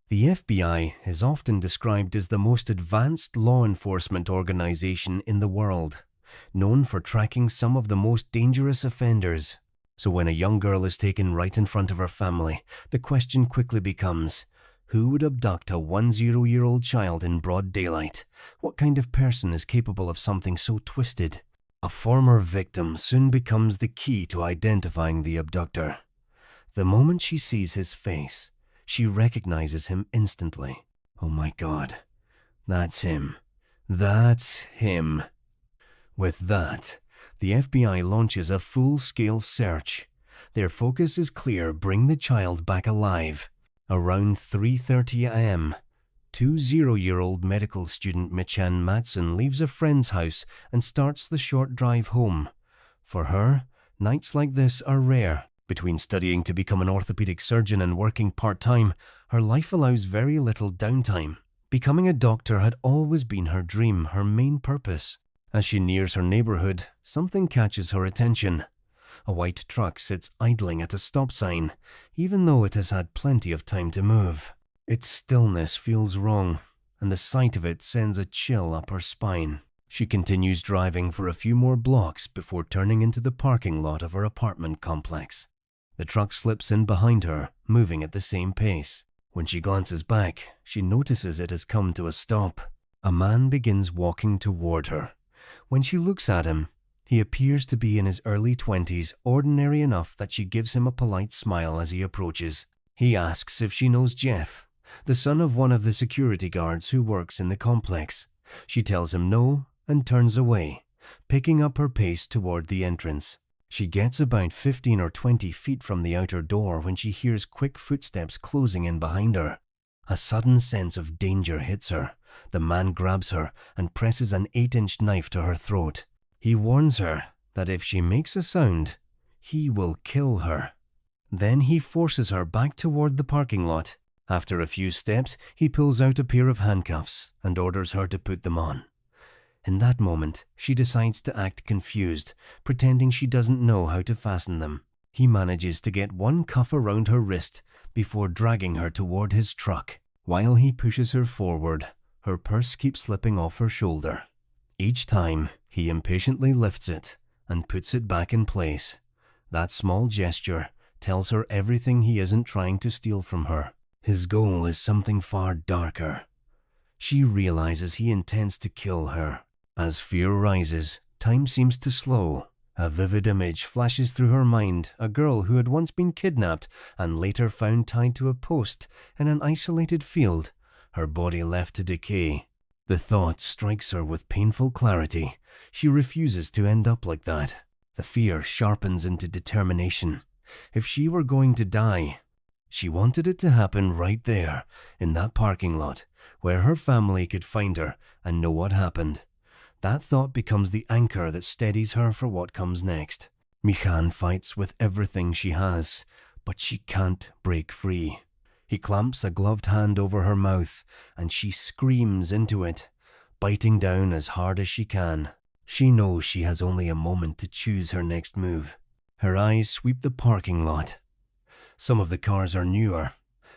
The FBI is often described as the most advanced law enforcement organization in the world, known for tracking some of the most dangerous offenders. So when a young girl is taken right in front of her family, the question quickly becomes, who would abduct a 10-year-old child in broad daylight? What kind of person is capable of something so twisted? A former victim soon becomes the key to identifying the abductor. The moment she sees his face, she recognizes him instantly. Oh my God, that's him. That's him. With that, the FBI launches a full-scale search. Their focus is clear: bring the child back alive. Around 3:30 a.m., 20-year-old medical student Michanne Matson leaves a friend's house and starts the short drive home. For her, nights like this are rare. Between studying to become an orthopedic surgeon and working part-time, her life allows very little downtime. Becoming a doctor had always been her dream, her main purpose. As she nears her neighborhood, something catches her attention. A white truck sits idling at a stop sign, even though it has had plenty of time to move. Its stillness feels wrong, and the sight of it sends a chill up her spine. She continues driving for a few more blocks before turning into the parking lot of her apartment complex. The truck slips in behind her, moving at the same pace. When she glances back, she notices it has come to a stop. A man begins walking toward her. When she looks at him, he appears to be in his early 20s, ordinary enough that she gives him a polite smile as he approaches. He asks if she knows Jeff, the son of one of the security guards who works in the complex. She tells him no and turns away, picking up her pace toward the entrance. She gets about 15 or 20 feet from the outer door when she hears quick footsteps closing in behind her. A sudden sense of danger hits her. The man grabs her and presses an 8-inch knife to her throat. He warns her that if she makes a sound, he will kill her. Then he forces her back toward the parking lot. After a few steps, he pulls out a pair of handcuffs and orders her to put them on. In that moment, she decides to act confused, pretending she doesn't know how to fasten them. He manages to get one cuff around her wrist before dragging her toward his truck. While he pushes her forward, her purse keeps slipping off her shoulder. Each time, he impatiently lifts it and puts it back in place. That small gesture tells her everything he isn't trying to steal from her. His goal is something far darker. She realizes he intends to kill her. As fear rises, time seems to slow. A vivid image flashes through her mind, a girl who had once been kidnapped and later found tied to a post in an isolated field, her body left to decay. The thought strikes her with painful clarity. She refuses to end up like that. The fear sharpens into determination. If she were going to die, she wanted it to happen right there, in that parking lot, where her family could find her and know what happened. That thought becomes the anchor that steadies her for what comes next. Michanne fights with everything she has, but she can't break free. He clamps a gloved hand over her mouth, and she screams into it, biting down as hard as she can. She knows she has only a moment to choose her next move. Her eyes sweep the parking lot. Some of the cars are newer,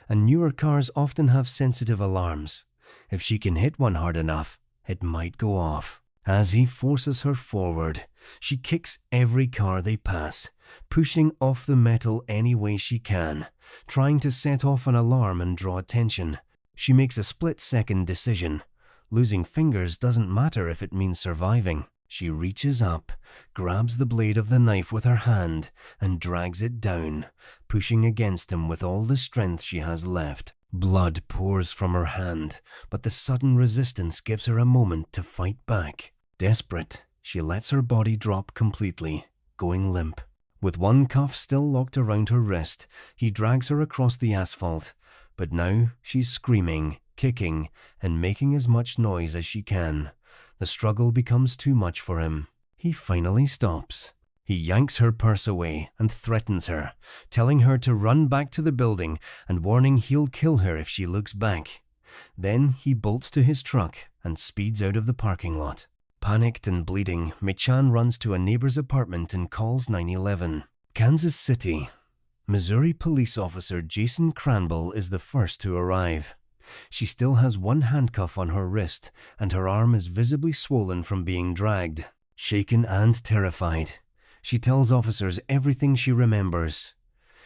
and newer cars often have sensitive alarms. If she can hit one hard enough, it might go off. As he forces her forward, she kicks every car they pass, pushing off the metal any way she can, trying to set off an alarm and draw attention. She makes a split-second decision. Losing fingers doesn't matter if it means surviving. She reaches up, grabs the blade of the knife with her hand, and drags it down, pushing against him with all the strength she has left. Blood pours from her hand, but the sudden resistance gives her a moment to fight back. Desperate, she lets her body drop completely, going limp. With one cuff still locked around her wrist, he drags her across the asphalt, but now she's screaming, kicking, and making as much noise as she can. The struggle becomes too much for him. He finally stops. He yanks her purse away and threatens her, telling her to run back to the building and warning he'll kill her if she looks back. Then he bolts to his truck and speeds out of the parking lot. Panicked and bleeding, Michanne runs to a neighbor's apartment and calls 911. Kansas City. Missouri police officer Jason Cranball is the first to arrive. She still has one handcuff on her wrist, and her arm is visibly swollen from being dragged. Shaken and terrified, she tells officers everything she remembers.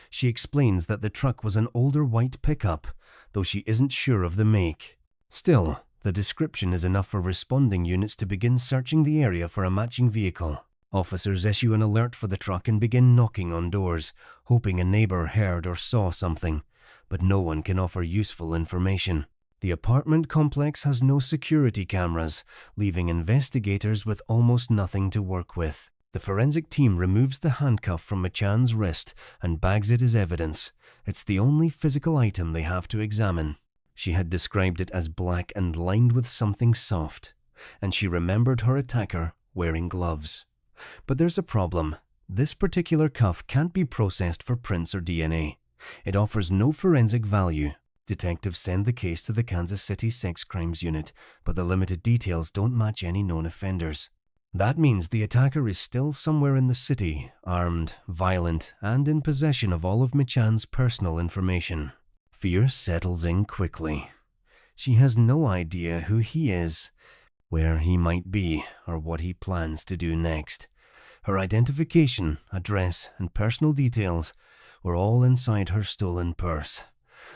She explains that the truck was an older white pickup, though she isn't sure of the make. Still, the description is enough for responding units to begin searching the area for a matching vehicle. Officers issue an alert for the truck and begin knocking on doors, hoping a neighbor heard or saw something, but no one can offer useful information. The apartment complex has no security cameras, leaving investigators with almost nothing to work with. The forensic team removes the handcuff from Michanne's wrist and bags it as evidence. It's the only physical item they have to examine. She had described it as black and lined with something soft, and she remembered her attacker wearing gloves. But there's a problem. This particular cuff can't be processed for prints or DNA. It offers no forensic value. Detectives send the case to the Kansas City Sex Crimes Unit, but the limited details don't match any known offenders. That means the attacker is still somewhere in the city, armed, violent, and in possession of all of Michanne's personal information. Fear settles in quickly. She has no idea who he is, where he might be, or what he plans to do next. Her identification, address, and personal details were all inside her stolen purse.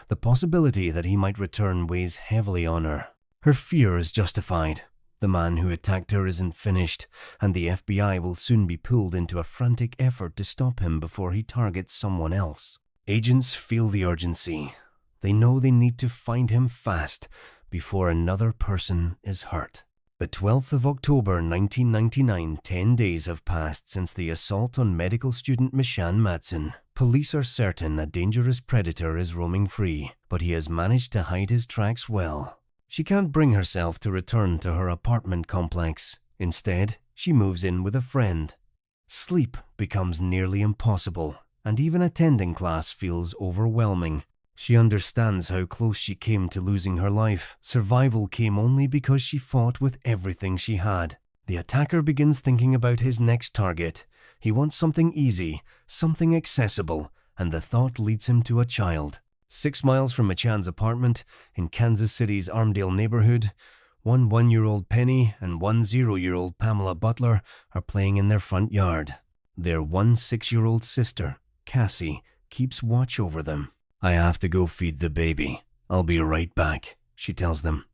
The possibility that he might return weighs heavily on her. Her fear is justified. The man who attacked her isn't finished, and the FBI will soon be pulled into a frantic effort to stop him before he targets someone else. Agents feel the urgency. They know they need to find him fast before another person is hurt. The 12th of October 1999, 10 days have passed since the assault on medical student Michanne Matson. Police are certain a dangerous predator is roaming free, but he has managed to hide his tracks well. She can't bring herself to return to her apartment complex. Instead, she moves in with a friend. Sleep becomes nearly impossible, and even attending class feels overwhelming. She understands how close she came to losing her life. Survival came only because she fought with everything she had. The attacker begins thinking about his next target. He wants something easy, something accessible, and the thought leads him to a child. 6 miles from Michanne's apartment, in Kansas City's Armdale neighborhood, one 1-year-old Penny and one 0-year-old Pamela Butler are playing in their front yard. Their one 6-year-old sister, Cassie, keeps watch over them. "I have to go feed the baby. I'll be right back," she tells them.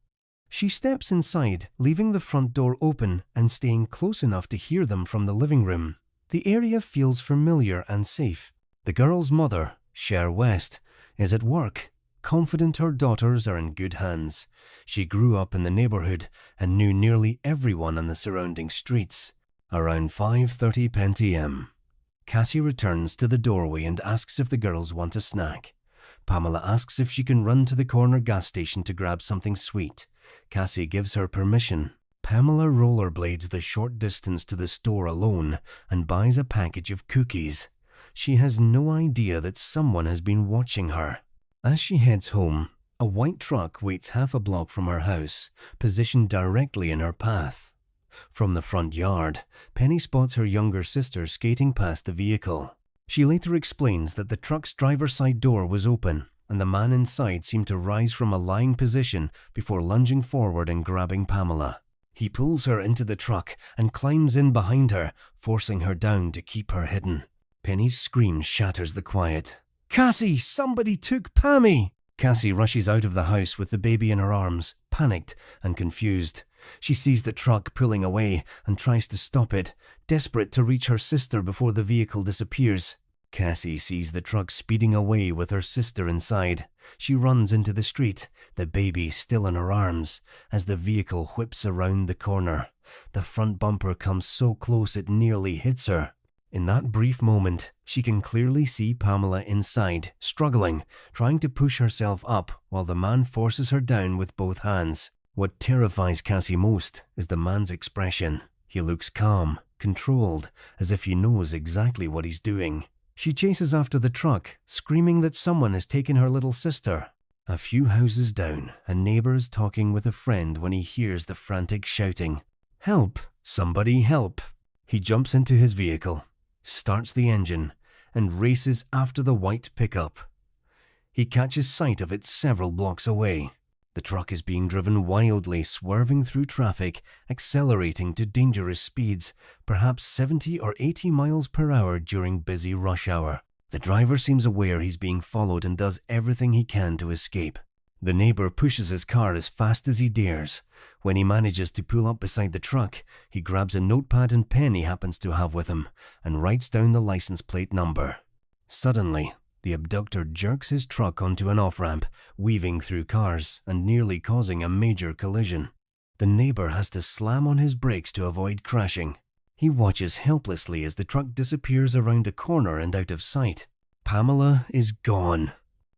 She steps inside, leaving the front door open and staying close enough to hear them from the living room. The area feels familiar and safe. The girl's mother, Cher West, is at work, confident her daughters are in good hands. She grew up in the neighborhood and knew nearly everyone on the surrounding streets. Around 5:30 p.m., Cassie returns to the doorway and asks if the girls want a snack. Pamela asks if she can run to the corner gas station to grab something sweet. Cassie gives her permission. Pamela rollerblades the short distance to the store alone and buys a package of cookies. She has no idea that someone has been watching her. As she heads home, a white truck waits half a block from her house, positioned directly in her path. From the front yard, Penny spots her younger sister skating past the vehicle. She later explains that the truck's driver's side door was open, and the man inside seemed to rise from a lying position before lunging forward and grabbing Pamela. He pulls her into the truck and climbs in behind her, forcing her down to keep her hidden. Penny's scream shatters the quiet. "Cassie, somebody took Pammy!" Cassie rushes out of the house with the baby in her arms, panicked and confused. She sees the truck pulling away and tries to stop it, desperate to reach her sister before the vehicle disappears. Cassie sees the truck speeding away with her sister inside. She runs into the street, the baby still in her arms, as the vehicle whips around the corner. The front bumper comes so close it nearly hits her. In that brief moment, she can clearly see Pamela inside, struggling, trying to push herself up while the man forces her down with both hands. What terrifies Cassie most is the man's expression. He looks calm, controlled, as if he knows exactly what he's doing. She chases after the truck, screaming that someone has taken her little sister. A few houses down, a neighbor is talking with a friend when he hears the frantic shouting. "Help! Somebody help!" He jumps into his vehicle, starts the engine, and races after the white pickup. He catches sight of it several blocks away. The truck is being driven wildly, swerving through traffic, accelerating to dangerous speeds, perhaps 70 or 80 miles per hour during busy rush hour. The driver seems aware he's being followed and does everything he can to escape. The neighbor pushes his car as fast as he dares. When he manages to pull up beside the truck, he grabs a notepad and pen he happens to have with him and writes down the license plate number. Suddenly, the abductor jerks his truck onto an off-ramp, weaving through cars and nearly causing a major collision. The neighbor has to slam on his brakes to avoid crashing. He watches helplessly as the truck disappears around a corner and out of sight. Pamela is gone.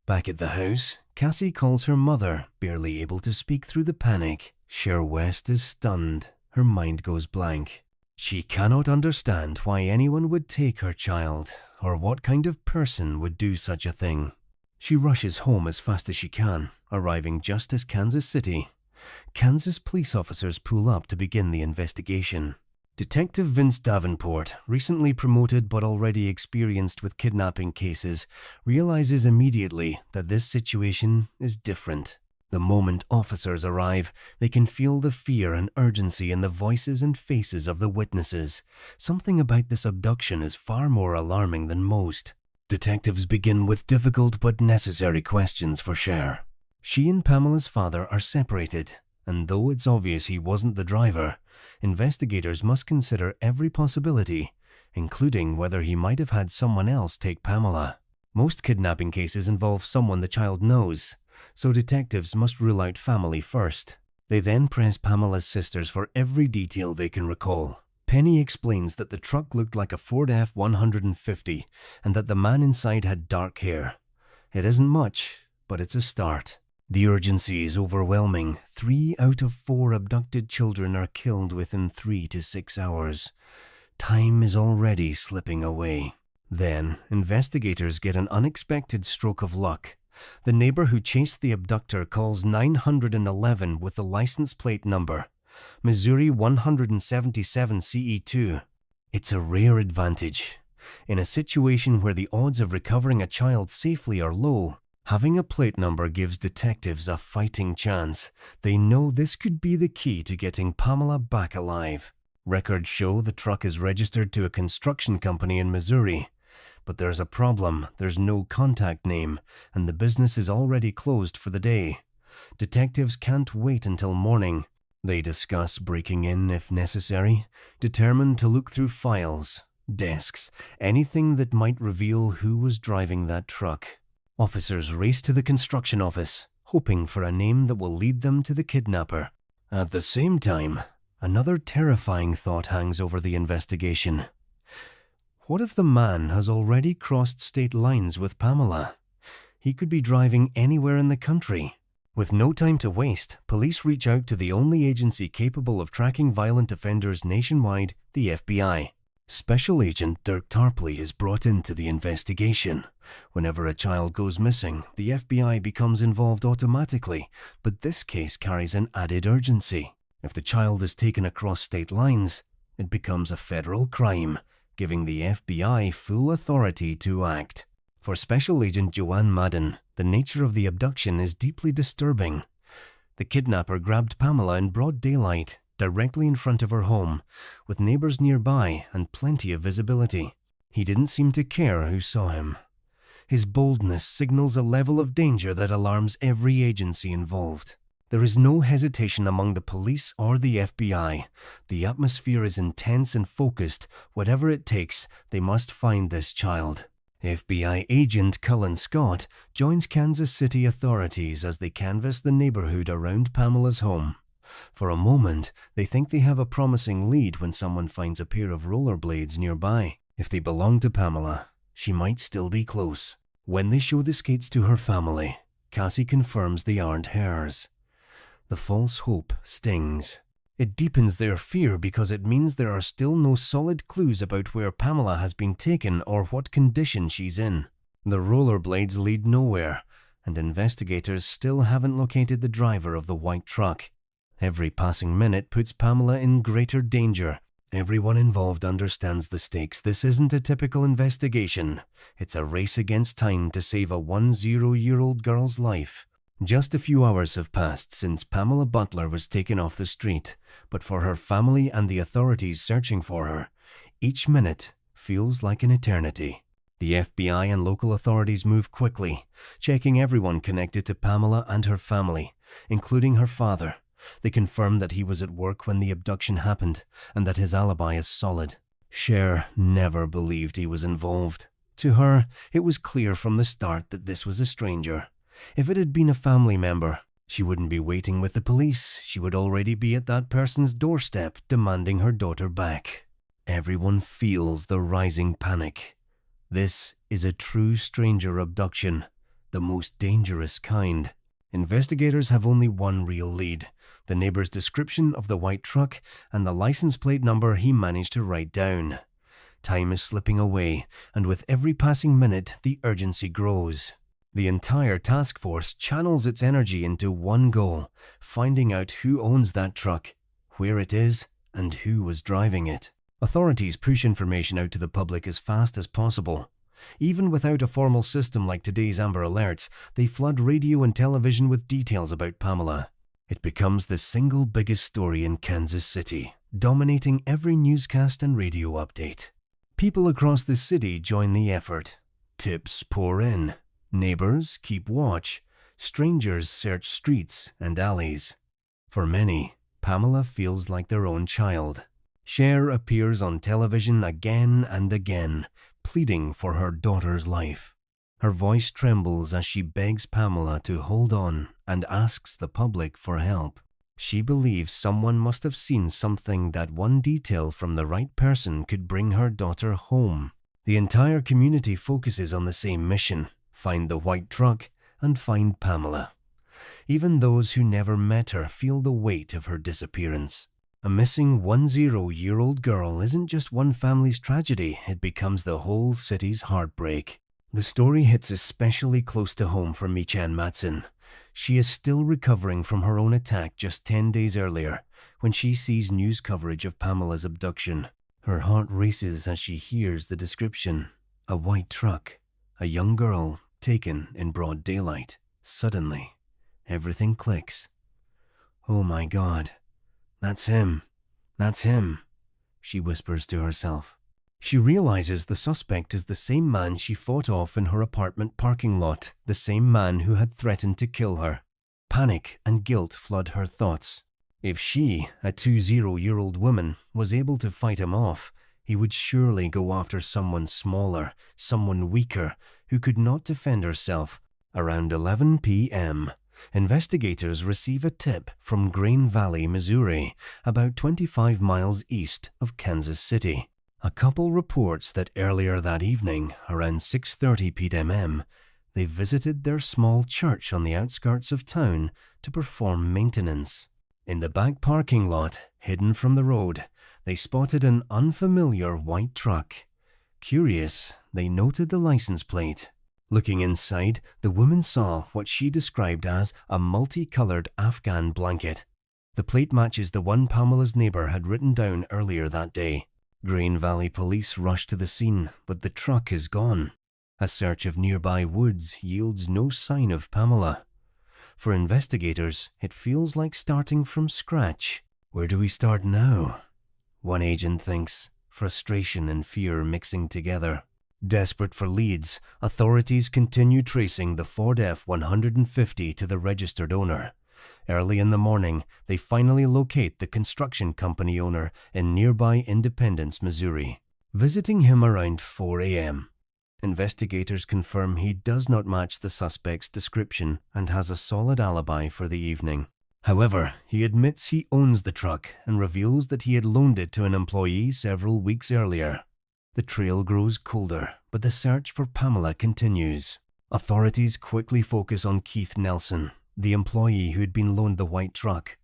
Back at the house, Cassie calls her mother, barely able to speak through the panic. Cher West is stunned. Her mind goes blank. She cannot understand why anyone would take her child, or what kind of person would do such a thing. She rushes home as fast as she can, arriving just as Kansas police officers pull up to begin the investigation. Detective Vince Davenport, recently promoted but already experienced with kidnapping cases, realizes immediately that this situation is different. The moment officers arrive, they can feel the fear and urgency in the voices and faces of the witnesses. Something about this abduction is far more alarming than most. Detectives begin with difficult but necessary questions for Cher. She and Pamela's father are separated, and though it's obvious he wasn't the driver, investigators must consider every possibility, including whether he might have had someone else take Pamela. Most kidnapping cases involve someone the child knows, so detectives must rule out family first. They then press Pamela's sisters for every detail they can recall. Penny explains that the truck looked like a Ford F-150 and that the man inside had dark hair. It isn't much, but it's a start. The urgency is overwhelming. 3 out of 4 abducted children are killed within 3 to 6 hours. Time is already slipping away. Then, investigators get an unexpected stroke of luck. The neighbor who chased the abductor calls 911 with the license plate number, Missouri 177 CE2. It's a rare advantage. In a situation where the odds of recovering a child safely are low, having a plate number gives detectives a fighting chance. They know this could be the key to getting Pamela back alive. Records show the truck is registered to a construction company in Missouri. But there's a problem. There's no contact name, and the business is already closed for the day. Detectives can't wait until morning. They discuss breaking in if necessary, determined to look through files, desks, anything that might reveal who was driving that truck. Officers race to the construction office, hoping for a name that will lead them to the kidnapper. At the same time, another terrifying thought hangs over the investigation. What if the man has already crossed state lines with Pamela? He could be driving anywhere in the country. With no time to waste, police reach out to the only agency capable of tracking violent offenders nationwide, the FBI. Special Agent Dirk Tarpley is brought into the investigation. Whenever a child goes missing, the FBI becomes involved automatically, but this case carries an added urgency. If the child is taken across state lines, it becomes a federal crime, giving the FBI full authority to act. For Special Agent Joanne Madden, the nature of the abduction is deeply disturbing. The kidnapper grabbed Pamela in broad daylight, directly in front of her home, with neighbors nearby and plenty of visibility. He didn't seem to care who saw him. His boldness signals a level of danger that alarms every agency involved. There is no hesitation among the police or the FBI. The atmosphere is intense and focused. Whatever it takes, they must find this child. FBI agent Cullen Scott joins Kansas City authorities as they canvass the neighborhood around Pamela's home. For a moment, they think they have a promising lead when someone finds a pair of rollerblades nearby. If they belong to Pamela, she might still be close. When they show the skates to her family, Cassie confirms they aren't hers. The false hope stings. It deepens their fear because it means there are still no solid clues about where Pamela has been taken or what condition she's in. The rollerblades lead nowhere, and investigators still haven't located the driver of the white truck. Every passing minute puts Pamela in greater danger. Everyone involved understands the stakes. This isn't a typical investigation. It's a race against time to save a 10-year-old girl's life. Just a few hours have passed since Pamela Butler was taken off the street, but for her family and the authorities searching for her, each minute feels like an eternity. The FBI and local authorities move quickly, checking everyone connected to Pamela and her family, including her father. They confirm that he was at work when the abduction happened and that his alibi is solid. Cher never believed he was involved. To her, it was clear from the start that this was a stranger. If it had been a family member, she wouldn't be waiting with the police. She would already be at that person's doorstep demanding her daughter back. Everyone feels the rising panic. This is a true stranger abduction, the most dangerous kind. Investigators have only one real lead: the neighbor's description of the white truck and the license plate number he managed to write down. Time is slipping away, and with every passing minute, the urgency grows. The entire task force channels its energy into one goal: finding out who owns that truck, where it is, and who was driving it. Authorities push information out to the public as fast as possible. Even without a formal system like today's Amber Alerts, they flood radio and television with details about Pamela. It becomes the single biggest story in Kansas City, dominating every newscast and radio update. People across the city join the effort. Tips pour in. Neighbors keep watch. Strangers search streets and alleys. For many, Pamela feels like their own child. Cher appears on television again and again, pleading for her daughter's life. Her voice trembles as she begs Pamela to hold on and asks the public for help. She believes someone must have seen something, that one detail from the right person could bring her daughter home. The entire community focuses on the same mission: find the white truck and find Pamela. Even those who never met her feel the weight of her disappearance. A missing 10-year-old girl isn't just one family's tragedy, it becomes the whole city's heartbreak. The story hits especially close to home for Michanne Matson. She is still recovering from her own attack just 10 days earlier, when she sees news coverage of Pamela's abduction. Her heart races as she hears the description: a white truck, a young girl taken in broad daylight. Suddenly, everything clicks. "Oh my God. That's him. That's him," she whispers to herself. She realizes the suspect is the same man she fought off in her apartment parking lot, the same man who had threatened to kill her. Panic and guilt flood her thoughts. If she, a 20-year-old woman, was able to fight him off, he would surely go after someone smaller, someone weaker, who could not defend herself. Around 11 p.m., investigators receive a tip from Green Valley, Missouri, about 25 miles east of Kansas City. A couple reports that earlier that evening, around 6:30 p.m., they visited their small church on the outskirts of town to perform maintenance. In the back parking lot, hidden from the road, they spotted an unfamiliar white truck. Curious, they noted the license plate. Looking inside, the woman saw what she described as a multicolored Afghan blanket. The plate matches the one Pamela's neighbor had written down earlier that day. Green Valley police rush to the scene, but the truck is gone. A search of nearby woods yields no sign of Pamela. For investigators, it feels like starting from scratch. Where do we start now? One agent thinks, frustration and fear mixing together. Desperate for leads, authorities continue tracing the Ford F-150 to the registered owner. Early in the morning, they finally locate the construction company owner in nearby Independence, Missouri. Visiting him around 4 a.m., investigators confirm he does not match the suspect's description and has a solid alibi for the evening. However, he admits he owns the truck and reveals that he had loaned it to an employee several weeks earlier. The trail grows colder, but the search for Pamela continues. Authorities quickly focus on Keith Nelson, the employee who had been loaned the white truck.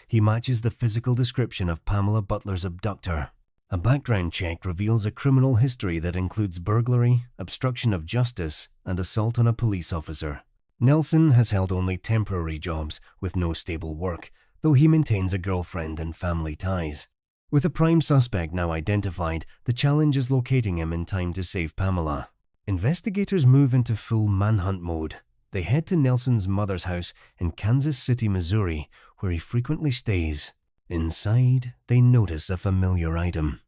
He matches the physical description of Pamela Butler's abductor. A background check reveals a criminal history that includes burglary, obstruction of justice, and assault on a police officer. Nelson has held only temporary jobs with no stable work, though he maintains a girlfriend and family ties. With a prime suspect now identified, the challenge is locating him in time to save Pamela. Investigators move into full manhunt mode. They head to Nelson's mother's house in Kansas City, Missouri, where he frequently stays. Inside, they notice a familiar item.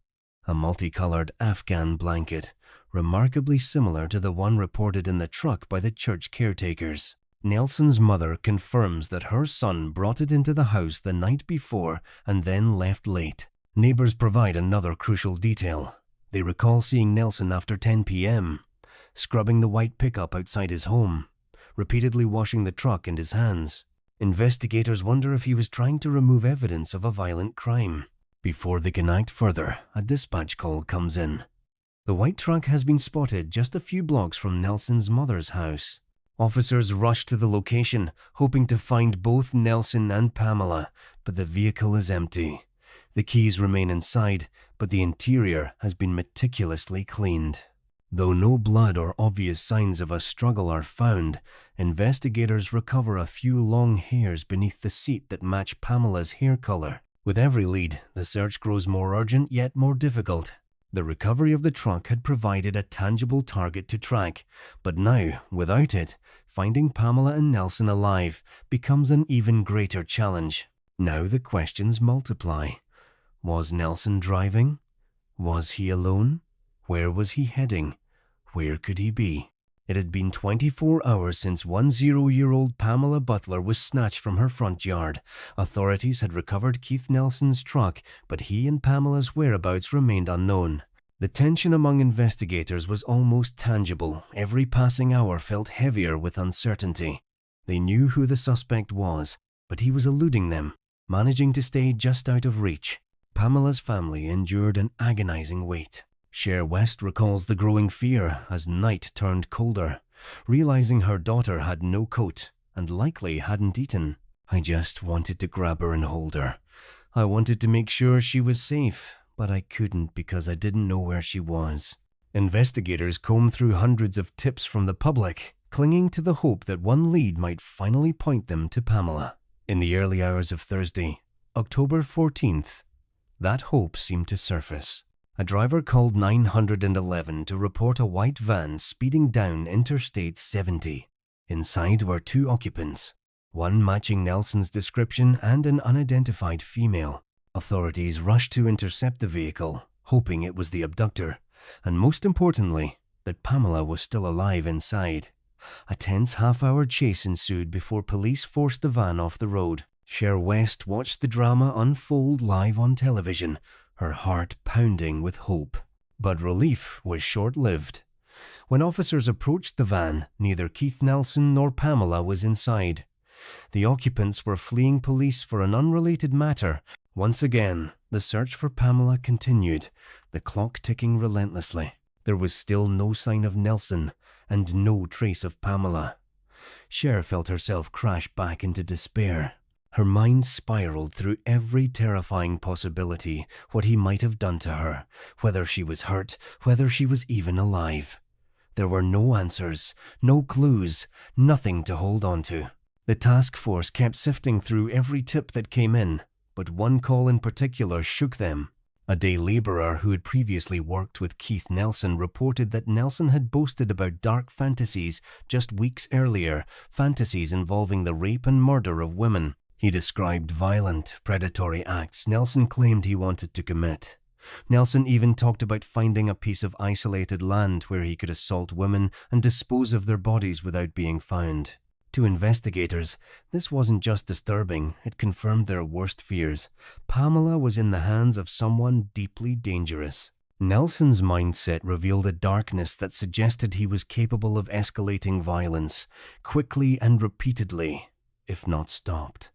A multicolored Afghan blanket, remarkably similar to the one reported in the truck by the church caretakers. Nelson's mother confirms that her son brought it into the house the night before and then left late. Neighbors provide another crucial detail. They recall seeing Nelson after 10 p.m., scrubbing the white pickup outside his home, repeatedly washing the truck and his hands. Investigators wonder if he was trying to remove evidence of a violent crime. Before they can act further, a dispatch call comes in. The white truck has been spotted just a few blocks from Nelson's mother's house. Officers rush to the location, hoping to find both Nelson and Pamela, but the vehicle is empty. The keys remain inside, but the interior has been meticulously cleaned. Though no blood or obvious signs of a struggle are found, investigators recover a few long hairs beneath the seat that match Pamela's hair color. With every lead, the search grows more urgent yet more difficult. The recovery of the truck had provided a tangible target to track, but now, without it, finding Pamela and Nelson alive becomes an even greater challenge. Now the questions multiply. Was Nelson driving? Was he alone? Where was he heading? Where could he be? It had been 24 hours since 10-year-old Pamela Butler was snatched from her front yard. Authorities had recovered Keith Nelson's truck, but he and Pamela's whereabouts remained unknown. The tension among investigators was almost tangible. Every passing hour felt heavier with uncertainty. They knew who the suspect was, but he was eluding them, managing to stay just out of reach. Pamela's family endured an agonizing wait. Cher West recalls the growing fear as night turned colder, realizing her daughter had no coat and likely hadn't eaten. I just wanted to grab her and hold her. I wanted to make sure she was safe, but I couldn't because I didn't know where she was. Investigators comb through hundreds of tips from the public, clinging to the hope that one lead might finally point them to Pamela. In the early hours of Thursday, October 14th, that hope seemed to surface. A driver called 911 to report a white van speeding down Interstate 70. Inside were two occupants, one matching Nelson's description and an unidentified female. Authorities rushed to intercept the vehicle, hoping it was the abductor, and most importantly, that Pamela was still alive inside. A tense half-hour chase ensued before police forced the van off the road. Cher West watched the drama unfold live on television, her heart pounding with hope. But relief was short-lived. When officers approached the van, neither Keith Nelson nor Pamela was inside. The occupants were fleeing police for an unrelated matter. Once again, the search for Pamela continued, the clock ticking relentlessly. There was still no sign of Nelson and no trace of Pamela. Cher felt herself crash back into despair. Her mind spiraled through every terrifying possibility, what he might have done to her, whether she was hurt, whether she was even alive. There were no answers, no clues, nothing to hold on to. The task force kept sifting through every tip that came in, but one call in particular shook them. A day laborer who had previously worked with Keith Nelson reported that Nelson had boasted about dark fantasies just weeks earlier, fantasies involving the rape and murder of women. He described violent, predatory acts Nelson claimed he wanted to commit. Nelson even talked about finding a piece of isolated land where he could assault women and dispose of their bodies without being found. To investigators, this wasn't just disturbing, it confirmed their worst fears. Pamela was in the hands of someone deeply dangerous. Nelson's mindset revealed a darkness that suggested he was capable of escalating violence, quickly and repeatedly, if not stopped.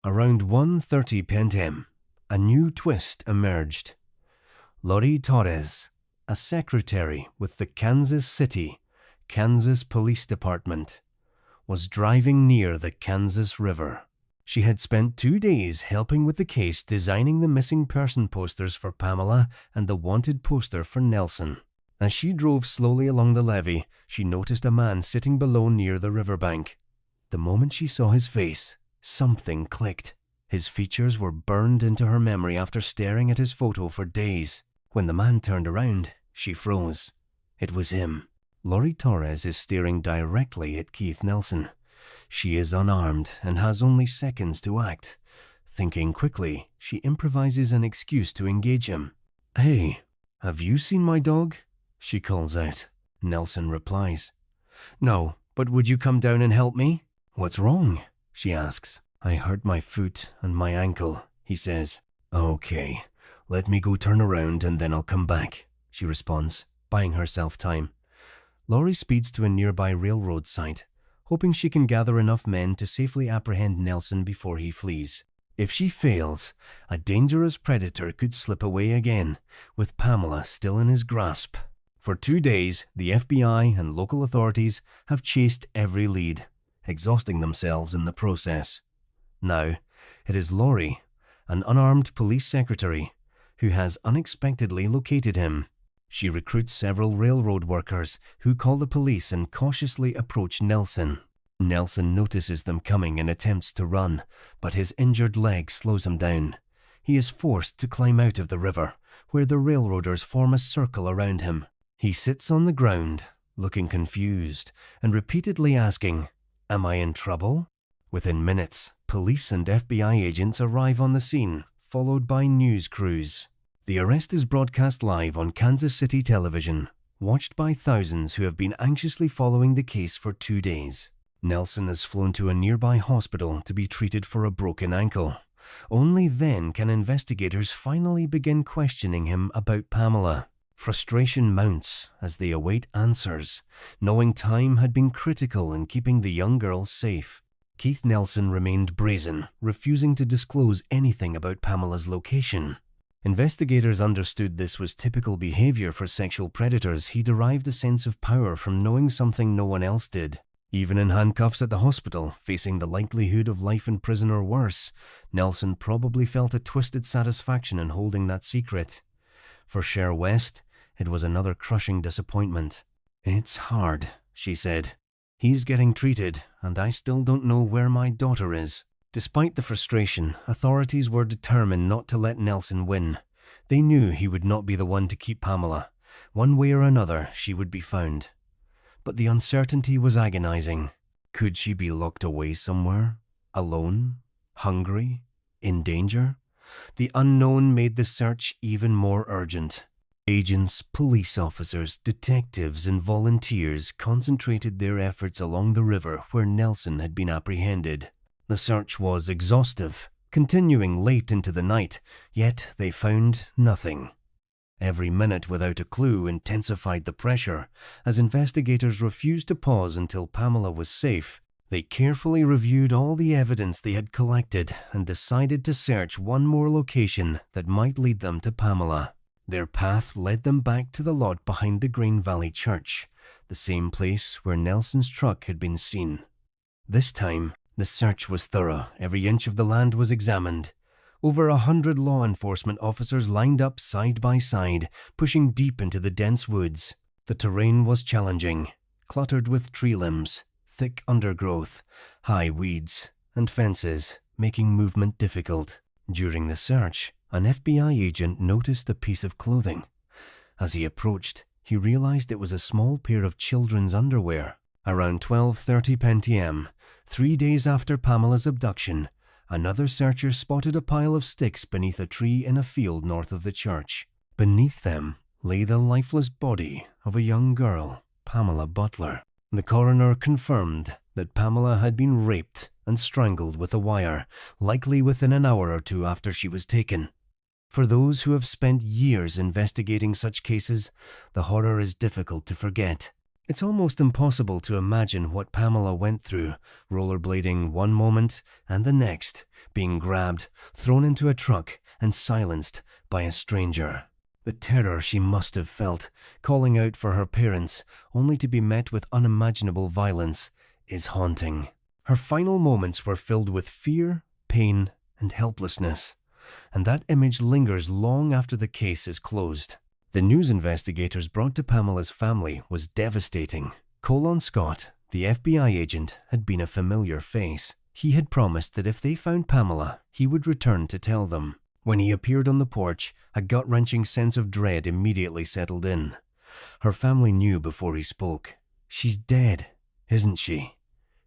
Around 1:30 p.m., a new twist emerged. Lori Torres, a secretary with the Kansas City, Kansas Police Department, was driving near the Kansas River. She had spent 2 days helping with the case, designing the missing person posters for Pamela and the wanted poster for Nelson. As she drove slowly along the levee, she noticed a man sitting below near the riverbank. The moment she saw his face, something clicked. His features were burned into her memory after staring at his photo for days. When the man turned around, she froze. It was him. Lori Torres is staring directly at Keith Nelson. She is unarmed and has only seconds to act. Thinking quickly, she improvises an excuse to engage him. "Hey, have you seen my dog?" she calls out. Nelson replies, "No, but would you come down and help me?" "What's wrong?" she asks. "I hurt my foot and my ankle," he says. "Okay, let me go turn around and then I'll come back," she responds, buying herself time. Lori speeds to a nearby railroad site, hoping she can gather enough men to safely apprehend Nelson before he flees. If she fails, a dangerous predator could slip away again, with Pamela still in his grasp. For 2 days, the FBI and local authorities have chased every lead, exhausting themselves in the process. Now, it is Lori, an unarmed police secretary, who has unexpectedly located him. She recruits several railroad workers who call the police and cautiously approach Nelson. Nelson notices them coming and attempts to run, but his injured leg slows him down. He is forced to climb out of the river, where the railroaders form a circle around him. He sits on the ground, looking confused, and repeatedly asking, "Am I in trouble?" Within minutes, police and FBI agents arrive on the scene, followed by news crews. The arrest is broadcast live on Kansas City television, watched by thousands who have been anxiously following the case for 2 days. Nelson is flown to a nearby hospital to be treated for a broken ankle. Only then can investigators finally begin questioning him about Pamela. Frustration mounts as they await answers, knowing time had been critical in keeping the young girl safe. Keith Nelson remained brazen, refusing to disclose anything about Pamela's location. Investigators understood this was typical behavior for sexual predators. He derived a sense of power from knowing something no one else did. Even in handcuffs at the hospital, facing the likelihood of life in prison or worse, Nelson probably felt a twisted satisfaction in holding that secret. For Cher West, it was another crushing disappointment. "It's hard," she said. "He's getting treated, and I still don't know where my daughter is." Despite the frustration, authorities were determined not to let Nelson win. They knew he would not be the one to keep Pamela. One way or another, she would be found. But the uncertainty was agonizing. Could she be locked away somewhere? Alone? Hungry? In danger? The unknown made the search even more urgent. Agents, police officers, detectives, and volunteers concentrated their efforts along the river where Nelson had been apprehended. The search was exhaustive, continuing late into the night, yet they found nothing. Every minute without a clue intensified the pressure, as investigators refused to pause until Pamela was safe. They carefully reviewed all the evidence they had collected and decided to search one more location that might lead them to Pamela. Their path led them back to the lot behind the Green Valley Church, the same place where Nelson's truck had been seen. This time, the search was thorough. Every inch of the land was examined. Over 100 law enforcement officers lined up side by side, pushing deep into the dense woods. The terrain was challenging, cluttered with tree limbs, thick undergrowth, high weeds, and fences, making movement difficult. During the search, an FBI agent noticed a piece of clothing. As he approached, he realized it was a small pair of children's underwear. Around 12:30 p.m., 3 days after Pamela's abduction, another searcher spotted a pile of sticks beneath a tree in a field north of the church. Beneath them lay the lifeless body of a young girl, Pamela Butler. The coroner confirmed that Pamela had been raped and strangled with a wire, likely within an hour or two after she was taken. For those who have spent years investigating such cases, the horror is difficult to forget. It's almost impossible to imagine what Pamela went through, rollerblading one moment and the next, being grabbed, thrown into a truck, and silenced by a stranger. The terror she must have felt, calling out for her parents, only to be met with unimaginable violence, is haunting. Her final moments were filled with fear, pain, and helplessness, and that image lingers long after the case is closed. The news investigators brought to Pamela's family was devastating. Colon Scott, the FBI agent, had been a familiar face. He had promised that if they found Pamela, he would return to tell them. When he appeared on the porch, a gut-wrenching sense of dread immediately settled in. Her family knew before he spoke. "She's dead, isn't she?"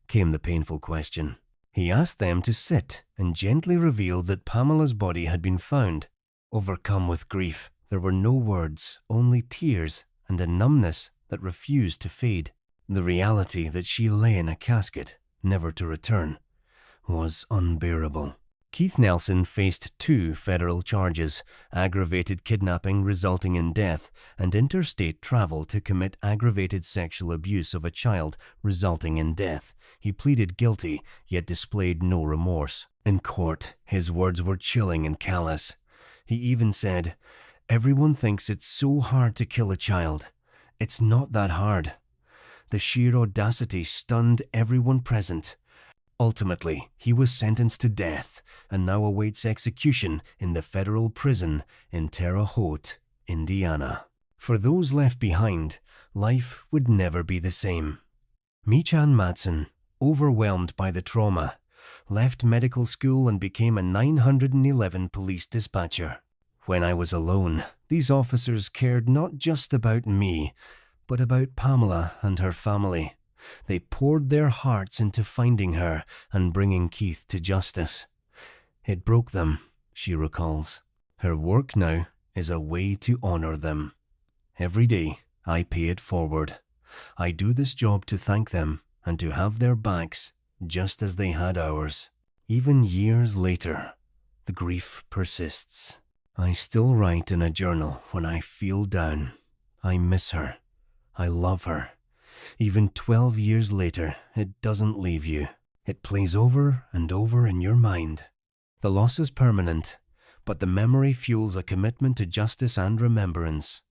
came the painful question. He asked them to sit and gently revealed that Pamela's body had been found. Overcome with grief, there were no words, only tears and a numbness that refused to fade. The reality that she lay in a casket, never to return, was unbearable. Keith Nelson faced 2 federal charges: aggravated kidnapping resulting in death and interstate travel to commit aggravated sexual abuse of a child resulting in death. He pleaded guilty, yet displayed no remorse. In court, his words were chilling and callous. He even said, "Everyone thinks it's so hard to kill a child. It's not that hard." The sheer audacity stunned everyone present. Ultimately, he was sentenced to death and now awaits execution in the federal prison in Terre Haute, Indiana. For those left behind, life would never be the same. Michanne Matson, overwhelmed by the trauma, left medical school and became a 911 police dispatcher. "When I was alone, these officers cared not just about me, but about Pamela and her family. They poured their hearts into finding her and bringing Keith to justice. It broke them," she recalls. "Her work now is a way to honor them. Every day, I pay it forward. I do this job to thank them and to have their backs just as they had ours." Even years later, the grief persists. "I still write in a journal when I feel down. I miss her. I love her. Even 12 years later, it doesn't leave you. It plays over and over in your mind. The loss is permanent, but the memory fuels a commitment to justice and remembrance.